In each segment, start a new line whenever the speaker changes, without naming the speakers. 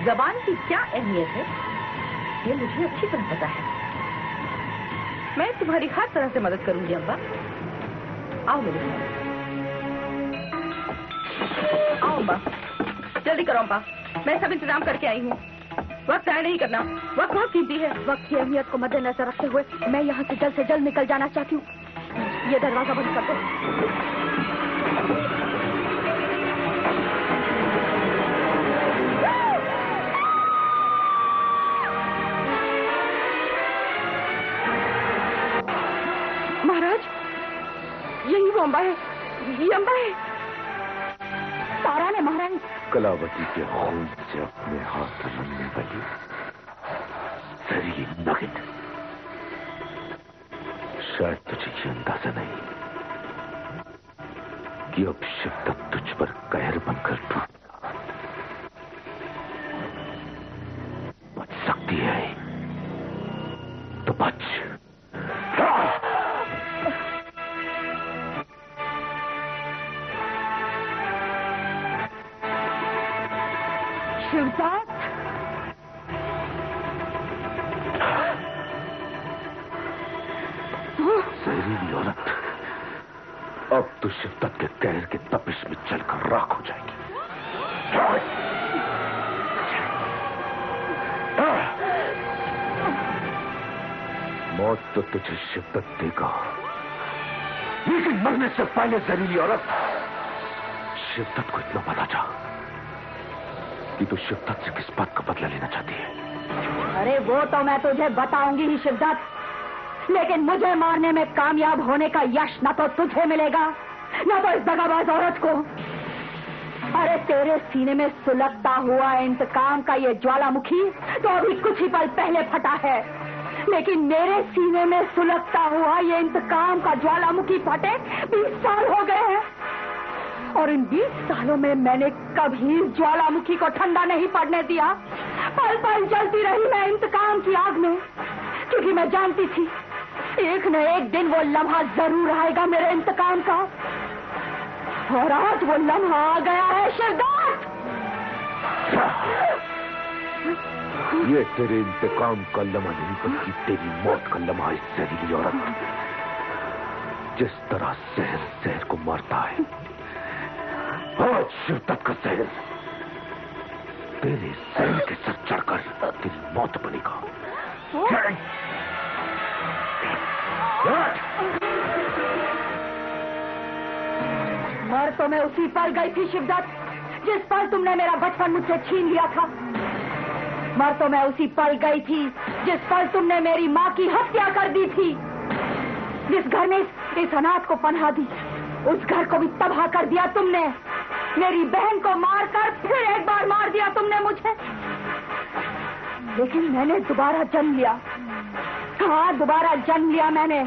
जबान की क्या अहमियत है ये मुझे अच्छी तरह पता है। मैं तुम्हारी हर तरह से मदद करूंगी अम्बा। आओ मेरे साथ। आओ अम्बा, जल्दी करो अम्बा, मैं सब इंतजाम करके आई हूँ। वक्त ज़ाया नहीं करना, वक्त बहुत कीमती है।
वक्त की अहमियत को मद्देनजर रखते हुए मैं यहाँ से जल्द निकल जाना चाहती हूँ। ये दरवाजा बंद कर दो। महाराज, यही वो अम्बा है, ये अम्बा है। तारा ने महारानी
कलावती के खून से अपने हाथ रंगने वाली जहरीली नगिन। शायद तुझे ये अंदाजा नहीं कि अब शिद्दत तुझ पर कहर बनकर टूट बच सकती है तो बच।
शिवदत्त,
जहरीली औरत, अब तो शिद्दत के कहर के तपिश में चलकर राख हो जाएगी। मौत तो तुझे शिद्दत देगा, लेकिन मरने से पहले जहरीली औरत शिद्दत को इतना बता जा कि तू शिद्दत से किस बात का बदला लेना चाहती है।
अरे वो तो मैं तुझे बताऊंगी ही शिवदत्त, लेकिन मुझे मारने में कामयाब होने का यश न तो तुझे मिलेगा न तो इस दगाबाज औरत को। अरे तेरे सीने में सुलगता हुआ इंतकाम का ये ज्वालामुखी तो अभी कुछ ही पल पहले फटा है, लेकिन मेरे सीने में सुलगता हुआ ये इंतकाम का ज्वालामुखी फटे 20 साल हो गए हैं, और इन 20 सालों में मैंने कभी ज्वालामुखी को ठंडा नहीं पड़ने दिया। पल पल जलती रही मैं इंतकाम की आग में, क्योंकि मैं जानती थी एक न एक दिन वो लम्हा जरूर आएगा मेरे इंतकाम का, और आज वो लम्हा आ गया है शिवदत्त।
ये तेरे इंतकाम का लम्हा नहीं बल्कि तेरी मौत का लम्हा है जहरीली औरत। जिस तरह जहर जहर को मारता है, आज शिवदत्त का जहर तेरे जहर के सर चढ़कर तेरी मौत बनेगा।
मर तो मैं उसी पल गई थी शिवदत्त जिस पल तुमने मेरा बचपन मुझसे छीन लिया था। मर तो मैं उसी पल गई थी जिस पल तुमने मेरी माँ की हत्या कर दी थी। जिस घर में इस अनाथ को पनाह दी, उस घर को भी तबाह कर दिया तुमने। मेरी बहन को मारकर फिर एक बार मार दिया तुमने मुझे, लेकिन मैंने दोबारा जन्म लिया। हाँ, दोबारा जन्म लिया मैंने।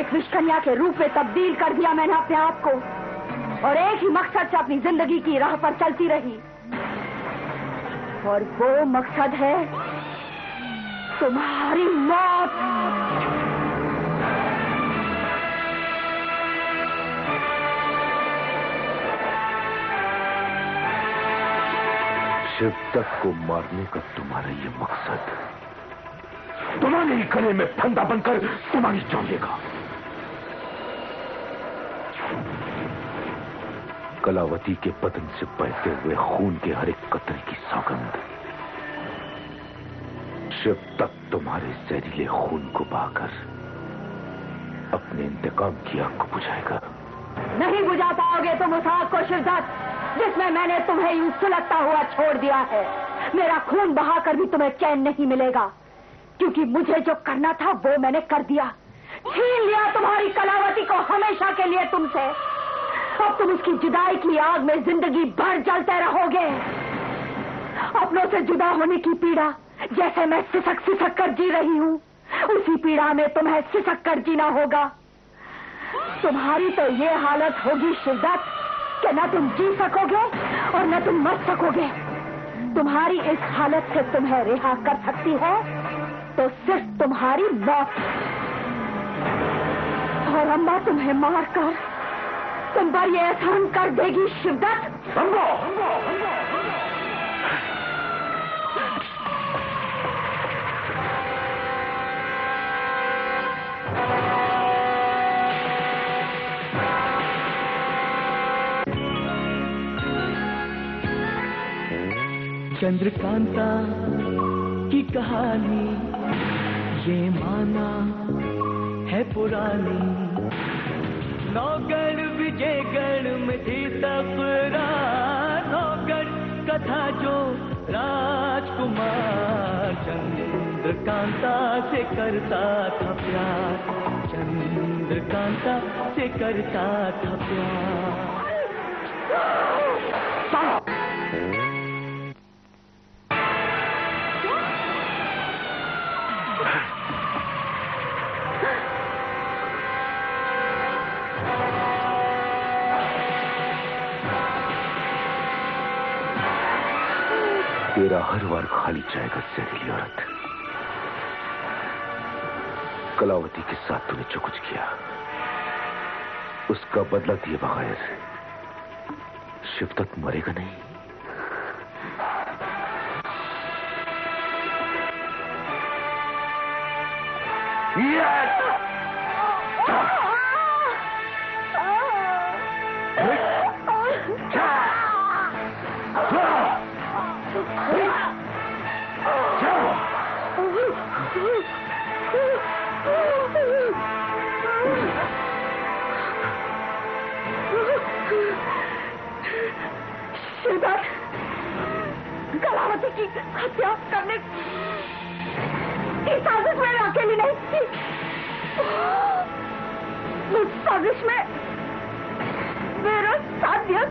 एक विषकन्या के रूप में तब्दील कर दिया मैंने अपने आप को, और एक ही मकसद से अपनी जिंदगी की राह पर चलती रही, और वो मकसद है तुम्हारी मौत।
शिवदत्त को मारने का तुम्हारा ये मकसद तुम्हारे गले में फंदा बनकर तुम्हारी जान लेगा। कलावती के बदन से बहते हुए खून के हर एक कतरे की सौगंध शिवदत्त तुम्हारे जहरीले खून को बहाकर अपने इंतकाम की आग को बुझाएगा।
नहीं बुझा पाओगे तुम उस आग को शिवदत्त, जिसमें मैंने तुम्हें यूं सुलगता हुआ छोड़ दिया है। मेरा खून बहाकर भी तुम्हें चैन नहीं मिलेगा, क्योंकि मुझे जो करना था वो मैंने कर दिया। छीन लिया तुम्हारी कलावती को हमेशा के लिए तुमसे। अब तुम उसकी जुदाई की आग में जिंदगी भर जलते रहोगे। अपनों से जुदा होने की पीड़ा जैसे मैं सिसक सिसक कर जी रही हूँ, उसी पीड़ा में तुम्हें सिसक कर जीना होगा। तुम्हारी तो ये हालत होगी शिवदत्त कि न तुम जी सकोगे और न तुम मर सकोगे। तुम्हारी इस हालत से तुम्हें रिहा कर सकती है तो सिर्फ तुम्हारी मौत, और अम्मा तुम्हें मारकर तुम पर ये एहसान कर देगी शिवदत्त।
चंद्रकांता की कहानी ये माना है पुरानी। नौगढ़ विजयगढ़ में थी तकरार, नौगढ़ कथा जो राजकुमार चंद्रकांता से करता था प्यार, चंद्रकांता से करता था प्यार।
तेरा हर वार खाली जाएगा जहरीली औरत। कलावती के साथ तूने जो कुछ किया उसका बदला दिए बगैर शिवदत्त मरेगा नहीं।
शिवदत्त कलावती की हत्या करने की साजिश में अकेली नहीं थी। उस साजिश में मेरा साथ दिया था।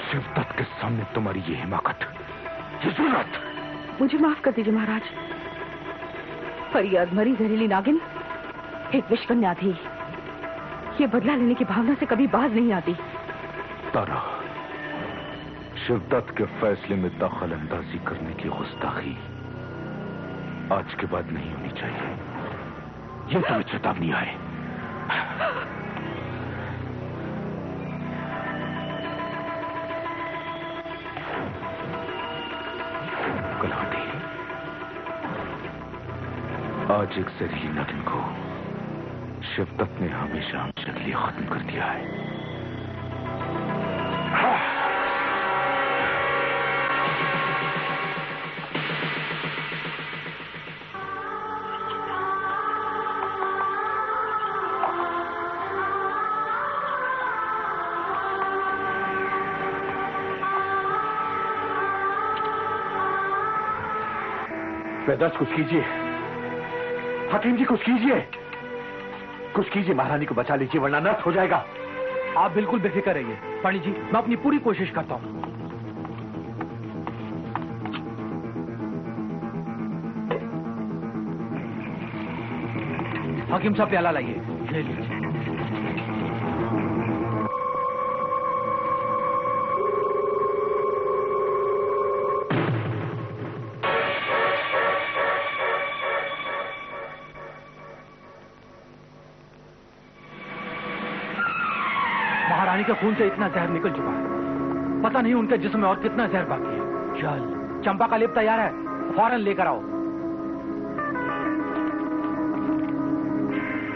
शिवदत्त के सामने तुम्हारी ये हिमाकत, ये जुर्रत।
मुझे माफ कर दीजिए महाराज। फरियाद मरी जहरीली नागिन एक विषकन्या थी। ये बदला लेने की भावना से कभी बाज नहीं आती।
तारा, शिवदत्त के फैसले में दखल अंदाजी करने की गुस्ताखी आज के बाद नहीं होनी चाहिए। ये तुम्हें चेतावनी है। कलावती, आज एक जहरीली नागिन को शिवदत्त ने हमेशा हमेशा के लिए खत्म कर दिया है।
वेदास, कुछ कीजिए। हकीम जी, कुछ कीजिए, कुछ कीजिए। महारानी को बचा लीजिए वरना नष्ट हो जाएगा।
आप बिल्कुल बेफिक्र रहिए पंडित जी, मैं अपनी पूरी कोशिश करता हूँ। हकीम साहब प्याला लाइए। ले लीजिए। महारानी के खून से इतना जहर निकल चुका है, पता नहीं उनके जिस्म में और कितना जहर बाकी है। चल, चंपा का लेप तैयार है, फौरन लेकर आओ।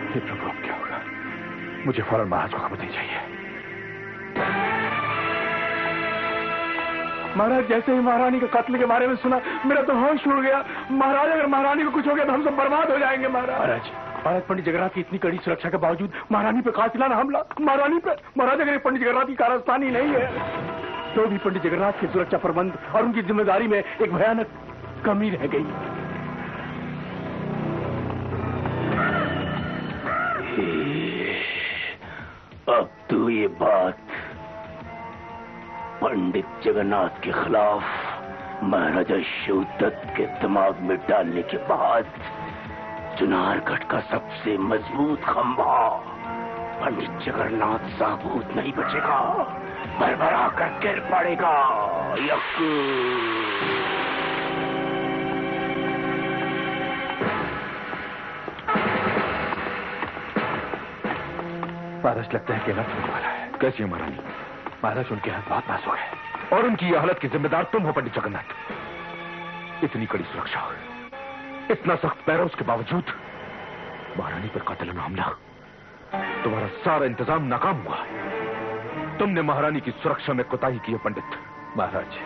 हे प्रभु, अब क्या होगा? मुझे फौरन महाराज को खबर देनी चाहिए। महाराज, जैसे ही महारानी के कत्ल के बारे में सुना मेरा तो होश उड़ गया। महाराज, अगर महारानी को कुछ हो गया तो हम सब बर्बाद हो जाएंगे। महाराज, पंडित जगन्नाथ की इतनी कड़ी सुरक्षा के बावजूद महारानी पे कातिलाना हमला। महारानी पे, महाराज, अगर पंडित जगन्नाथ की कारस्तानी नहीं है तो भी पंडित जगन्नाथ के सुरक्षा प्रबंध और उनकी जिम्मेदारी में एक भयानक कमी रह गई।
अब तो ये बात पंडित जगन्नाथ के खिलाफ महाराजा शिवदत्त के दिमाग में डालने के बाद चुनारगढ़ का सबसे मजबूत खंभा पंडित जगन्नाथ साबूत नहीं बचेगा, भरभरा कर गिर पड़ेगा।
महाराज, लगता है कि नष्ट होने वाला है।
कैसी है महारानी?
महाराज, उनके हाथ बहुत नाजुक है।
और उनकी यह हालत की जिम्मेदार तुम हो पंडित जगन्नाथ। इतनी कड़ी सुरक्षा, इतना सख्त पैरों के बावजूद महारानी पर कातिलाना हमला, तुम्हारा सारा इंतजाम नाकाम हुआ। तुमने महारानी की सुरक्षा में कोताही की है पंडित।
महाराज,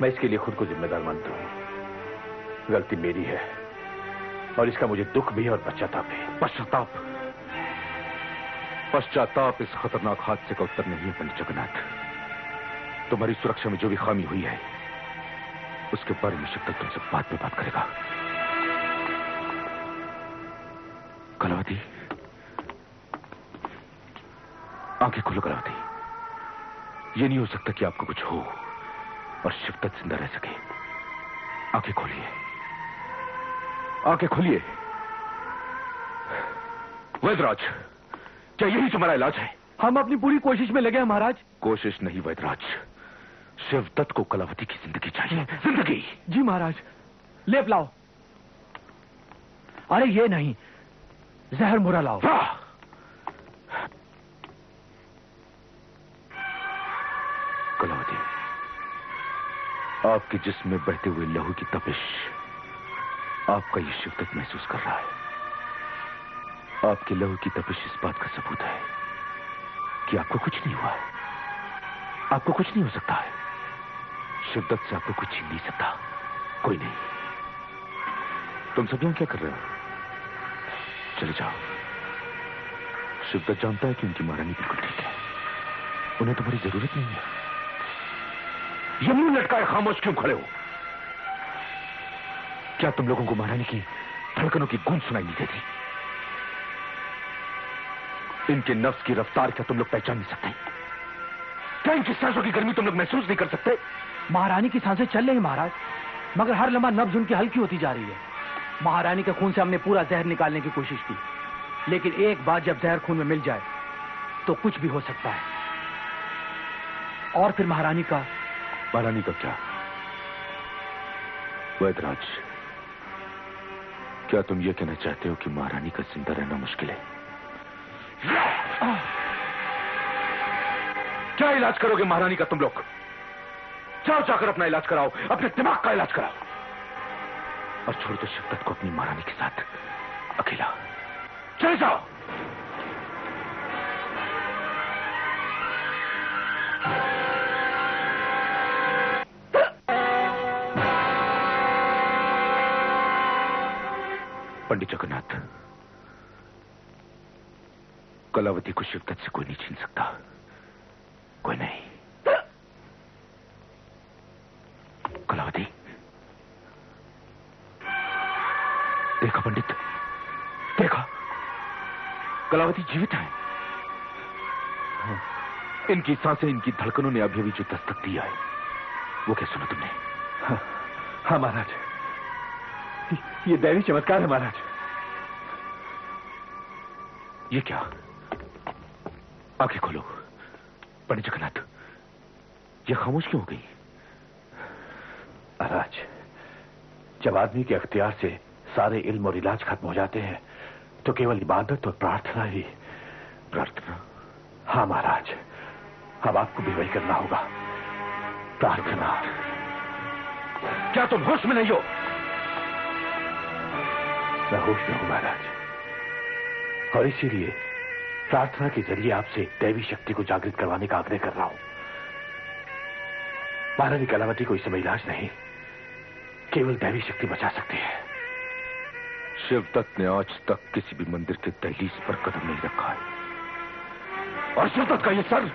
मैं इसके लिए खुद को जिम्मेदार मानता हूं। गलती मेरी है और इसका मुझे दुख भी है और पश्चाताप भी।
पश्चाताप? पश्चाताप इस खतरनाक हादसे का उत्तर नहीं है पंडित जगन्नाथ। तुम्हारी सुरक्षा में जो भी खामी हुई है उसके बारे में शिवदत्त तुमसे बाद में बात करेगा। कलावती, आंखें खोलो कलावती। ये नहीं हो सकता कि आपको कुछ हो और शिवदत्त जिंदा रह सके। आंखें खोलिए, आंखें खोलिए। वैद्यराज, क्या यही तुम्हारा इलाज है?
हम अपनी पूरी कोशिश में लगे हैं महाराज।
कोशिश नहीं वैद्यराज, शिवदत्त को कलावती की जिंदगी चाहिए। जिंदगी?
जी महाराज। लेप लाओ। अरे ये नहीं, जहर मुरा लाओ।
कलावती, आपके जिस्म में बहते हुए लहू की तपिश आपका ये शिवदत्त महसूस कर रहा है। आपके लहू की तपिश इस बात का सबूत है कि आपको कुछ नहीं हुआ है। आपको कुछ नहीं हो सकता है। शिवदत्त से आपको कुछ छीन नहीं सकता कोई नहीं। तुम सब यहां क्या कर रहे हो? चले जाओ। शिवदत्त जानता है कि उनकी महारानी बिल्कुल ठीक है। उन्हें तुम्हारी जरूरत नहीं है। ये मुंह लटकाए खामोश क्यों खड़े हो? क्या तुम लोगों को महारानी की धड़कनों की गूंज सुनाई नहीं देती? इनके नफ्स की रफ्तार क्या तुम लोग पहचान नहीं सकते? क्या इनकी सांसों की गर्मी तुम लोग महसूस नहीं कर सकते?
महारानी की सांसें चल रही महाराज, मगर हर लम्हा नब्ज उनकी हल्की होती जा रही है। महारानी के खून से हमने पूरा जहर निकालने की कोशिश की, लेकिन एक बार जब जहर खून में मिल जाए तो कुछ भी हो सकता है। और फिर महारानी का
क्या? वैद्यराज, क्या तुम ये कहना चाहते हो कि महारानी का जिंदा रहना मुश्किल है? क्या इलाज करोगे महारानी का तुम लोग? जाओ, जाकर अपना इलाज कराओ, अपने दिमाग का इलाज कराओ और छोड़ दो शिवदत्त को अपनी महारानी के साथ अकेला। चले जाओ। पंडित जगन्नाथ, कलावती को शिवदत्त से कोई नहीं छीन सकता, कोई नहीं। कलावती, देखा पंडित, देखा, कलावती जीवित है। इनकी सांसें, इनकी धड़कनों ने अभी अभी जो दस्तक दिया है वो क्या सुना तुमने?
हाँ महाराज, ये दैवी चमत्कार है महाराज।
ये क्या? आंखें खोलो पंडित जगन्नाथ, ये खामोश क्यों हो गई?
महाराज, जब आदमी के अख्तियार से सारे इल्म और इलाज खत्म हो जाते हैं तो केवल इबादत और प्रार्थना ही।
प्रार्थना?
हाँ महाराज, अब आपको भी वही करना होगा, प्रार्थना।
क्या तुम होश में नहीं हो?
मैं होश में हूं महाराज, और इसीलिए प्रार्थना के जरिए आपसे दैवी शक्ति को जागृत करवाने का आग्रह कर रहा हूं। महारानी कलावती को इस समय इलाज नहीं, केवल दैवी शक्ति बचा सकती है।
शिवदत्त ने आज तक किसी भी मंदिर के दहलीज पर कदम नहीं रखा है और शिवदत्त का ये सर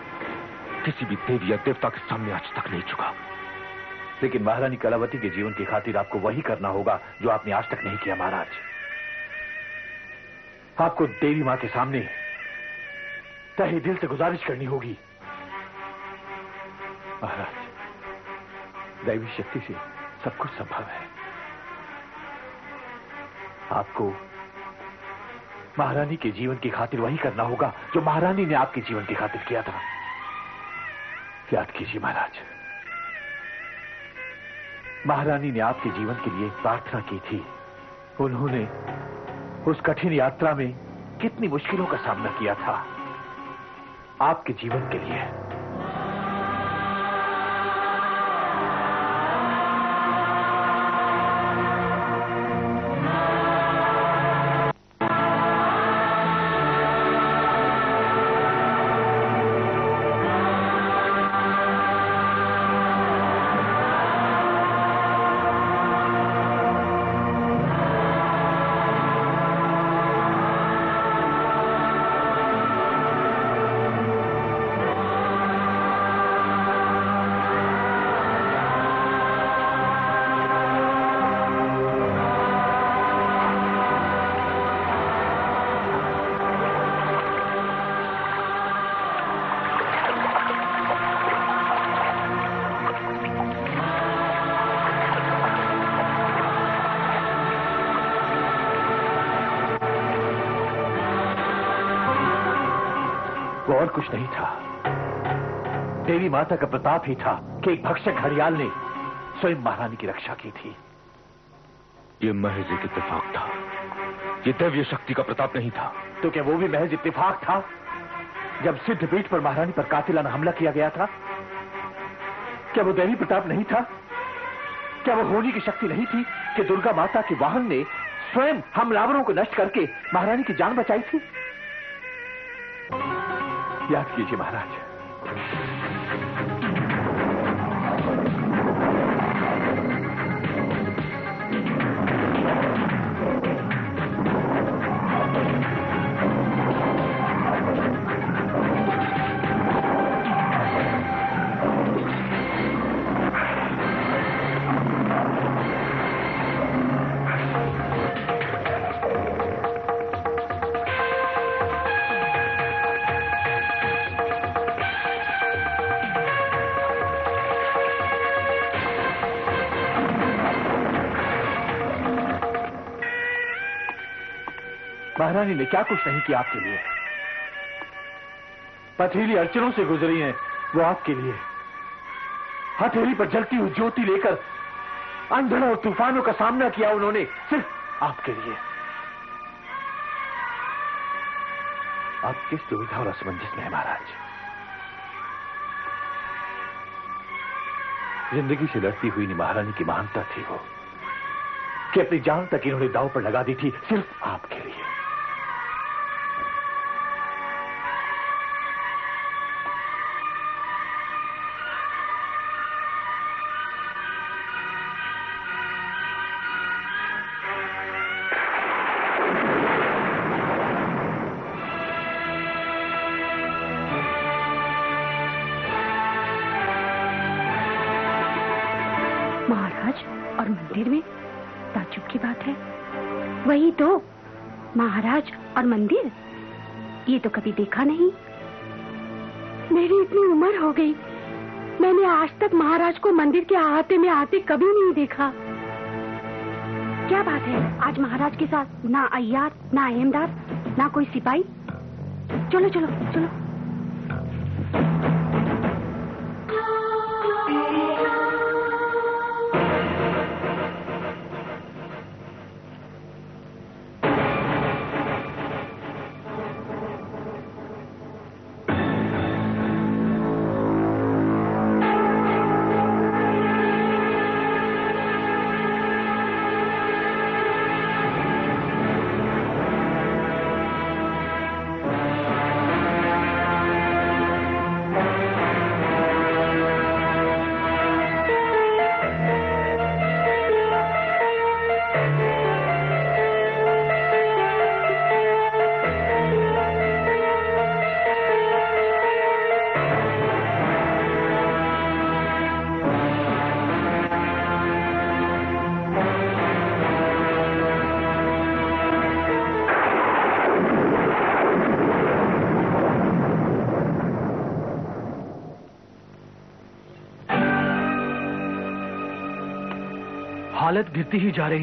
किसी भी देवी या देवता के सामने आज तक नहीं झुका।
लेकिन महारानी कलावती के जीवन की खातिर आपको वही करना होगा जो आपने आज तक नहीं किया महाराज। आपको देवी मां के सामने तहे दिल से गुजारिश करनी होगी। महाराज, दैवी शक्ति से सब कुछ संभव है। आपको महारानी के जीवन की खातिर वही करना होगा जो महारानी ने आपके जीवन की खातिर किया था। याद कीजिए महाराज, महारानी ने आपके जीवन के लिए प्रार्थना की थी। उन्होंने उस कठिन यात्रा में कितनी मुश्किलों का सामना किया था आपके जीवन के लिए।
वो और कुछ नहीं था, देवी माता का प्रताप ही था कि एक भक्षक घड़ियाल ने स्वयं महारानी की रक्षा की थी।
ये महज एक इत्तेफाक था, ये दैवीय शक्ति का प्रताप नहीं था।
तो क्या वो भी महज इत्तेफाक था जब सिद्धपीठ पर महारानी पर कातिलाना हमला किया गया था? क्या वो दैवी प्रताप नहीं था? क्या वो होनी की शक्ति नहीं थी कि दुर्गा माता के वाहन ने स्वयं हमलावरों को नष्ट करके महारानी की जान बचाई थी? याद कीजिए महाराज, महारानी ने क्या कुछ नहीं किया आपके लिए। पथरीली अड़चनों से गुजरी हैं वो आपके लिए। हथेली पर जलती हुई ज्योति लेकर अंधड़ों और तूफानों का सामना किया उन्होंने, सिर्फ आपके लिए। आप किस दुविधा और असमंजस में हैं महाराज? जिंदगी से लड़ती हुई महारानी की महानता थी वो कि अपनी जान तक इन्होंने दांव पर लगा दी थी, सिर्फ आपके लिए।
महाराज और मंदिर में ताज्जुब की बात है। वही तो, महाराज और मंदिर, ये तो कभी देखा नहीं। मेरी इतनी उम्र हो गई, मैंने आज तक महाराज को मंदिर के अहाते में आते कभी नहीं देखा। क्या बात है, आज महाराज के साथ ना अय्यार, ना अहमदार, ना कोई सिपाही। चलो चलो चलो।
हालत गिरती ही जा रही है